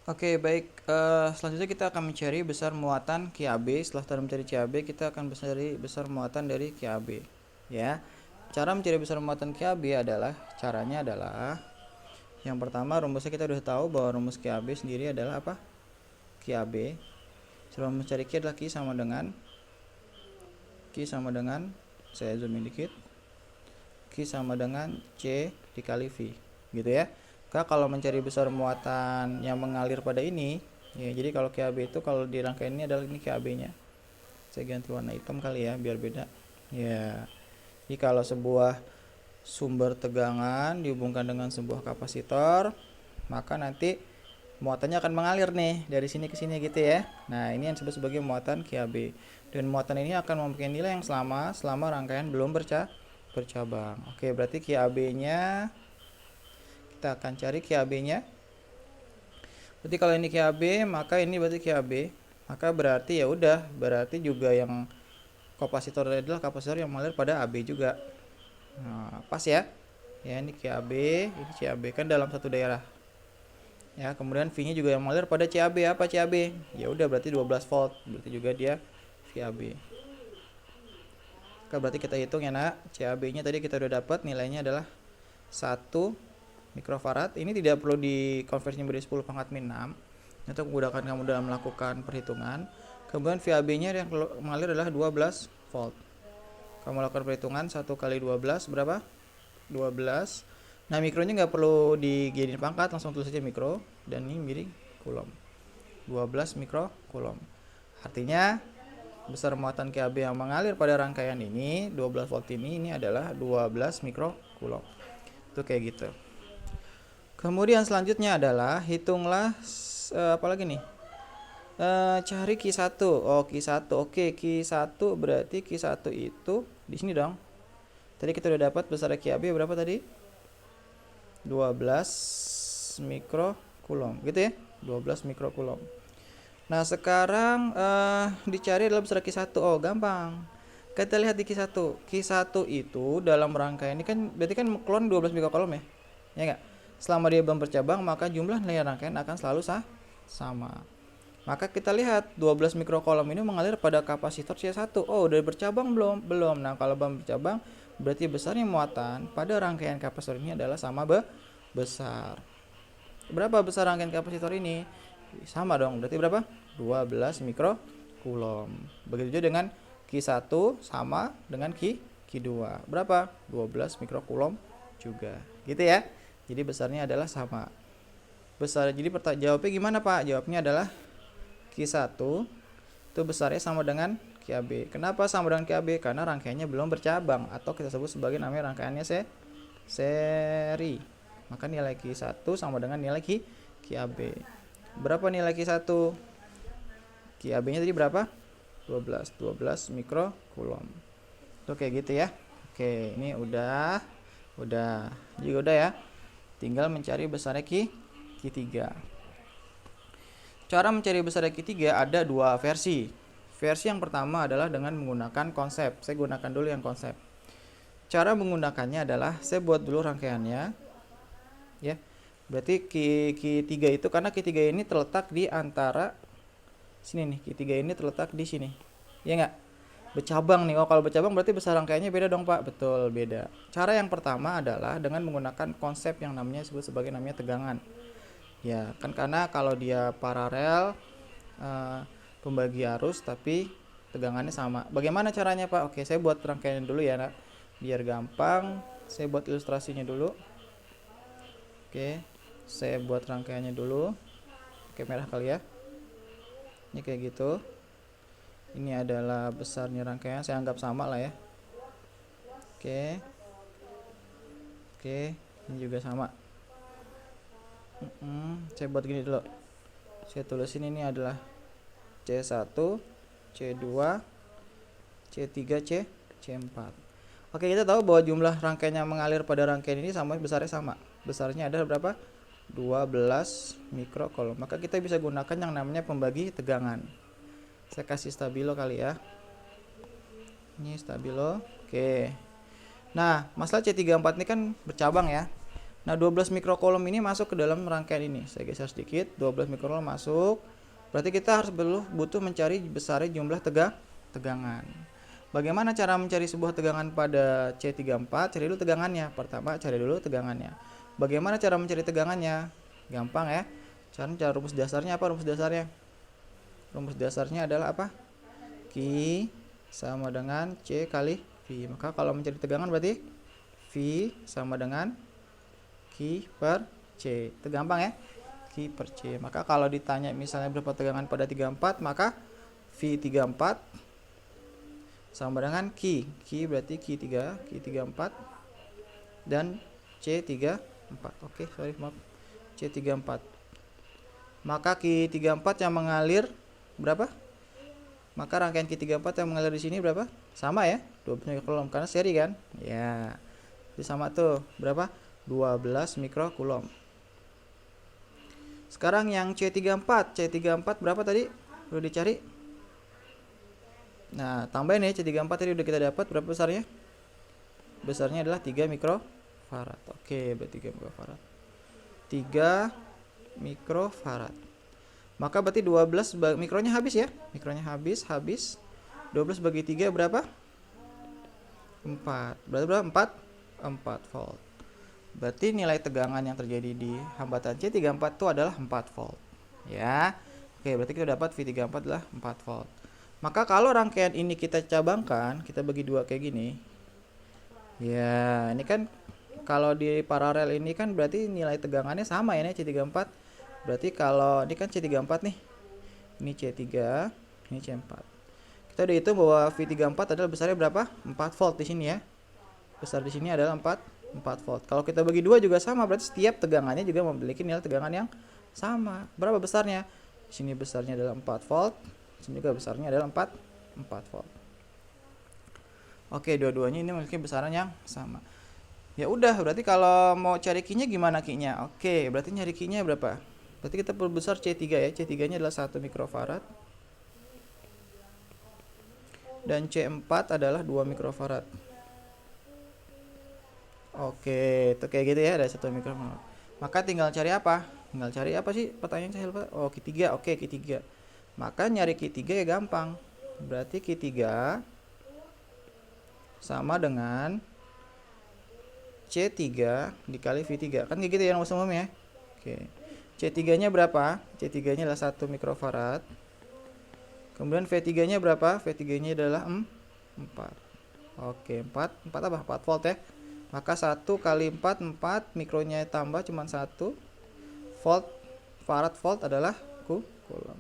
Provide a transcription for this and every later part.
Oke, baik. Selanjutnya kita akan mencari besar muatan QAB. Setelah mencari QAB, kita akan mencari besar muatan dari QAB. Ya. Cara mencari besar muatan QAB caranya adalah yang pertama rumusnya kita udah tahu bahwa rumus QAB sendiri adalah apa? QAB. Sebelum mencari Q adalah Q sama dengan saya zoom in dikit. Q sama dengan C dikali V, gitu ya. Kalau mencari besar muatan yang mengalir pada ini, ya, jadi kalau QAB itu kalau di rangkaian ini adalah ini QAB-nya. Saya ganti warna hitam kali ya biar beda. Ya. Jadi kalau sebuah sumber tegangan dihubungkan dengan sebuah kapasitor, maka nanti muatannya akan mengalir nih dari sini ke sini gitu ya. Nah, ini yang disebut sebagai muatan QAB. Dan muatan ini akan mempunyai nilai yang selama rangkaian belum bercabang. Oke, berarti QAB-nya kita akan cari QAB-nya. Berarti kalau ini QAB, maka ini berarti QAB. Maka berarti ya udah, berarti juga yang kapasitor adalah kapasitor yang mengalir pada AB juga. Nah, pas ya. Ya, ini QAB, ini CAB kan dalam satu daerah. Ya, kemudian V-nya juga yang mengalir pada CAB. Apa CAB? Ya udah berarti 12 volt. Berarti juga dia VAB. Oke, berarti kita hitung ya nak. CAB-nya tadi kita udah dapat nilainya adalah 1 mikrofarad. Ini tidak perlu dikonversi menjadi 10 pangkat min 6 untuk memudahkan kamu dalam melakukan perhitungan. Kemudian VAB-nya yang mengalir adalah 12 volt. Kamu lakukan perhitungan 1 kali 12 berapa? 12. Nah, mikronya nggak perlu dijadiin pangkat, langsung tulis saja mikro. Dan ini miring kulom. 12 mikrokulom. Artinya besar muatan QAB yang mengalir pada rangkaian ini 12 volt ini adalah 12 mikrokulom. Itu kayak gitu. Kemudian selanjutnya adalah hitunglah apa lagi nih? Cari Q1. Oh, Q1. Oke, Q1 berarti Q1 itu di sini dong. Tadi kita udah dapat besar QAB berapa tadi? 12 mikrokulom, gitu ya. 12 mikrokulom. Nah, sekarang dicari adalah besar Q1. Oh, gampang. Kita lihat di Q1. Q1 itu dalam rangkaian ini kan berarti kan klon 12 mikrokulom ya. Ya enggak? Selama dia belum bercabang, maka jumlah nilai rangkaian akan selalu sama. Maka kita lihat 12 mikrokulom ini mengalir pada kapasitor C1. Oh, udah bercabang belum? Belum. Nah, kalau belum bercabang, berarti besarnya muatan pada rangkaian kapasitor ini adalah sama besar. Berapa besar rangkaian kapasitor ini? Sama dong. Berarti berapa? 12 mikrokulom. Begitu juga dengan Q1 sama dengan Q2. Berapa? 12 mikrokulom juga. Gitu ya. Jadi besarnya adalah sama. Jadi jawabnya gimana, Pak? Jawabnya adalah Q1 itu besarnya sama dengan QAB. Kenapa sama dengan QAB? Karena rangkaiannya belum bercabang atau kita sebut sebagai namanya rangkaiannya seri. Maka nilai Q1 sama dengan nilai QAB. Berapa nilai Q1? QAB-nya tadi berapa? 12 mikrokulom. Itu kayak gitu ya. Oke, ini udah juga udah ya. Tinggal mencari besarnya Q3. Cara mencari besar Q3 ada dua versi. Versi yang pertama adalah dengan menggunakan konsep. Saya gunakan dulu yang konsep. Cara menggunakannya adalah saya buat dulu rangkaiannya. Ya. Berarti Q3 itu karena Q3 ini terletak di antara sini nih. Q3 ini terletak di sini. Ya enggak? Bercabang nih. Oh, kalau bercabang berarti besar rangkaiannya beda dong, Pak. Betul, beda. Cara yang pertama adalah dengan menggunakan konsep yang namanya disebut sebagai namanya tegangan. Ya, kan karena kalau dia paralel pembagi arus tapi tegangannya sama. Bagaimana caranya, Pak? Oke, saya buat rangkaian dulu ya, nak. Biar gampang, saya buat ilustrasinya dulu. Oke, saya buat rangkaiannya dulu. Oke, merah kali ya. Ini kayak gitu. Ini adalah besarnya rangkaian, saya anggap sama lah ya. Oke. Oke, ini juga sama. Saya buat gini dulu. Saya tulisin ini adalah C1, C2, C3, C4. Oke, kita tahu bahwa jumlah rangkaian yang mengalir pada rangkaian ini besarnya sama. Besarnya ada berapa? 12 mikrokulom. Maka kita bisa gunakan yang namanya pembagi tegangan. Saya kasih stabilo kali ya. Ini stabilo. Oke. Nah, masalah C34 ini kan bercabang ya. Nah, 12 mikrokolom ini masuk ke dalam rangkaian ini. Saya geser sedikit, 12 mikrokolom masuk. Berarti kita harus butuh mencari besarnya jumlah tegangan. Bagaimana cara mencari sebuah tegangan pada C34? Cari dulu tegangannya. Pertama, cari dulu tegangannya. Bagaimana cara mencari tegangannya? Gampang ya. Cara rumus dasarnya apa? Rumus dasarnya adalah apa? Q sama dengan C kali V. Maka kalau mencari tegangan berarti V sama dengan Q per C. Itu gampang ya. Q per C. Maka kalau ditanya misalnya berapa tegangan pada 34, maka V34 sama dengan Q. Q berarti Q3, Q34 dan C34. Oke, sorry, maaf. C34. Maka Q34 yang mengalir berapa? Maka rangkaian Q34 yang mengalir di sini berapa? Sama ya, 12 mikrokulom karena seri kan? Ya. Jadi sama tuh, berapa? 12 mikrokulom. Sekarang yang C34 berapa tadi? Udah dicari? Nah, tambahin ya, C34 tadi udah kita dapat, berapa besarnya? Besarnya adalah 3 mikrofarad. Oke, berarti 3 mikrofarad. 3 mikrofarad. Maka berarti 12 mikronya habis ya. Mikronya habis. 12 bagi 3 berapa? 4. Berarti berapa? 4 volt. Berarti nilai tegangan yang terjadi di hambatan C34 itu adalah 4 volt. Ya. Oke, berarti kita dapat V34 adalah 4 volt. Maka kalau rangkaian ini kita cabangkan, kita bagi dua kayak gini. Ya, ini kan kalau di paralel ini kan berarti nilai tegangannya sama ya nih C34. Berarti kalau ini kan C34 nih. Ini C3, ini C4. Kita udah hitung bahwa V34 adalah besarnya berapa? 4 volt di sini ya. Besar di sini adalah 4 volt. Kalau kita bagi dua juga sama, berarti setiap tegangannya juga memiliki nilai tegangan yang sama. Berapa besarnya? Di sini besarnya adalah 4 volt. Di sini juga besarnya adalah 4 volt. Oke, dua-duanya ini memiliki besaran yang sama. Ya udah, berarti kalau mau cari Q-nya gimana Q-nya? Oke, berarti nyari Q-nya berapa? Berarti kita perbesar C3 ya. C3-nya adalah 1 mikrofarad. Dan C4 adalah 2 mikrofarad. Oke, itu kayak gitu ya, ada 1 mikrofarad. Maka tinggal cari apa? Tinggal cari apa sih? Pertanyaan saya lupa. Oh, Q3. Oke, Q3. Maka nyari Q3 ya gampang. Berarti Q3 sama dengan C3 dikali V3. Kan kayak gitu ya rumus umum ya. Oke. C3-nya berapa? C3-nya adalah 1 mikrofarad. Kemudian V3-nya berapa? V3-nya adalah 4. Oke, 4 apa? 4 volt ya. Maka 1 kali 4 mikronya tambah cuma 1 volt. Farad volt adalah kulom.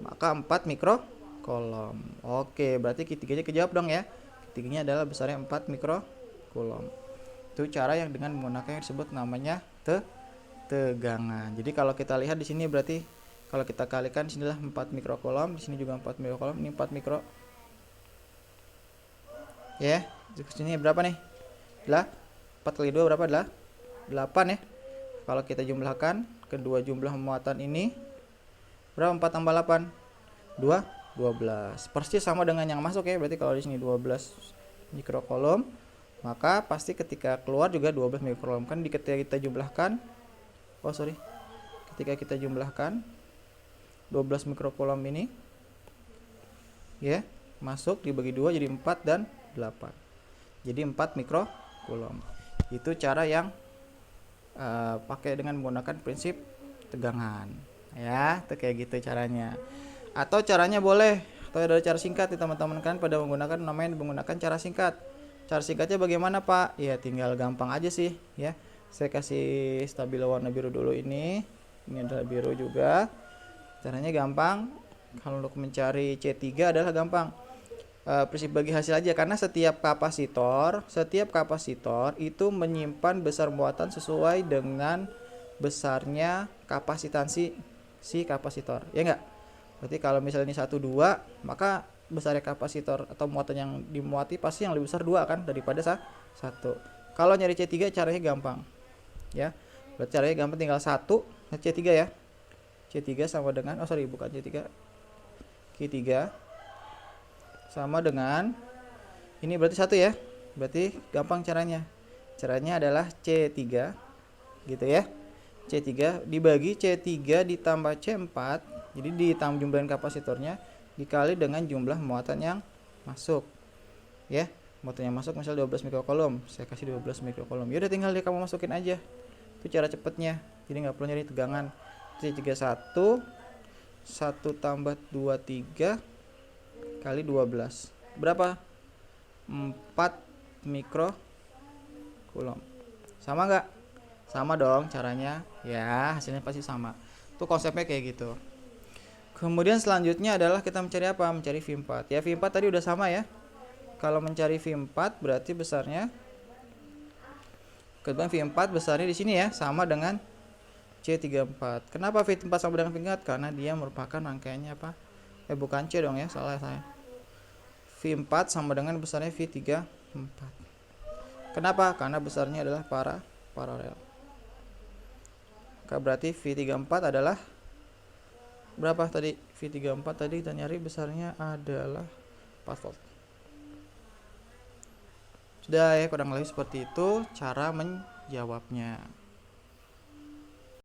Maka 4 mikrokulom. Oke, berarti Q3-nya kejawab dong ya. Q3-nya adalah besarnya 4 mikrokulom. Itu cara yang dengan menggunakan yang disebut namanya tegangan. Jadi kalau kita lihat di sini berarti kalau kita kalikan di sinilah 4 mikrokulom, di sini juga 4 mikrokulom, ini 4 mikro. Ya, di sini berapa nih? 4 kali 2 berapa? Adalah 8 ya. Kalau kita jumlahkan kedua jumlah muatan ini berapa? 4 tambah 8? 12. Persis sama dengan yang masuk ya. Berarti kalau di sini 12 mikrokulom, maka pasti ketika keluar juga 12 mikrokulom. Kan ketika kita jumlahkan, ketika kita jumlahkan 12 mikrokulom ini ya, masuk dibagi 2 jadi 4 dan 8. Jadi 4 mikrokulom. Itu cara yang pakai dengan menggunakan prinsip tegangan. Ya, itu kayak gitu caranya. Atau caranya boleh, atau ada cara singkat nih teman-teman kan pada menggunakan cara singkat. Cara singkatnya bagaimana Pak? Ya tinggal gampang aja sih ya. Saya kasih stabilo warna biru dulu ini. Ini adalah biru juga. Caranya gampang. Kalau untuk mencari C3 adalah gampang. Prinsip bagi hasil aja, karena setiap kapasitor itu menyimpan besar muatan sesuai dengan besarnya kapasitansi si kapasitor. Ya enggak? Berarti kalau misalnya ini 1 2, maka besarnya kapasitor atau muatan yang dimuati pasti yang lebih besar 2 kan daripada 1. Kalau nyari C3 caranya gampang. Ya. Berarti caranya gampang, tinggal 1 C3 ya. C3 sama dengan bukan C3. Q3 sama dengan ini berarti 1 ya. Berarti gampang caranya. Caranya adalah C3 gitu ya. C3 dibagi C3 ditambah C4, jadi ditambah jumlahin kapasitornya dikali dengan jumlah muatan yang masuk ya. Muatan yang masuk misal 12 mikrocoulomb, saya kasih 12 mikrocoulomb. Yaudah tinggal kamu masukin aja, itu cara cepetnya, jadi nggak perlu nyari tegangan. C31 1 tambah 23 kali 12 berapa? 4 mikrocoulomb. Sama nggak? Sama dong caranya ya, hasilnya pasti sama. Tuh konsepnya kayak gitu. Kemudian selanjutnya adalah kita mencari apa? Mencari V4 ya. V4 tadi udah sama ya. Kalau mencari V4 berarti besarnya, kebetulan V4 besarnya di sini ya, sama dengan C34. Kenapa V4 sama dengan V4? Karena dia merupakan rangkaiannya apa? Bukan C dong ya, salah saya. V4 sama dengan besarnya V34. Kenapa? Karena besarnya adalah paralel. Maka berarti V34 adalah berapa tadi? V34 tadi kita nyari besarnya adalah 4 volt. Sudah ya, kurang lebih seperti itu cara menjawabnya.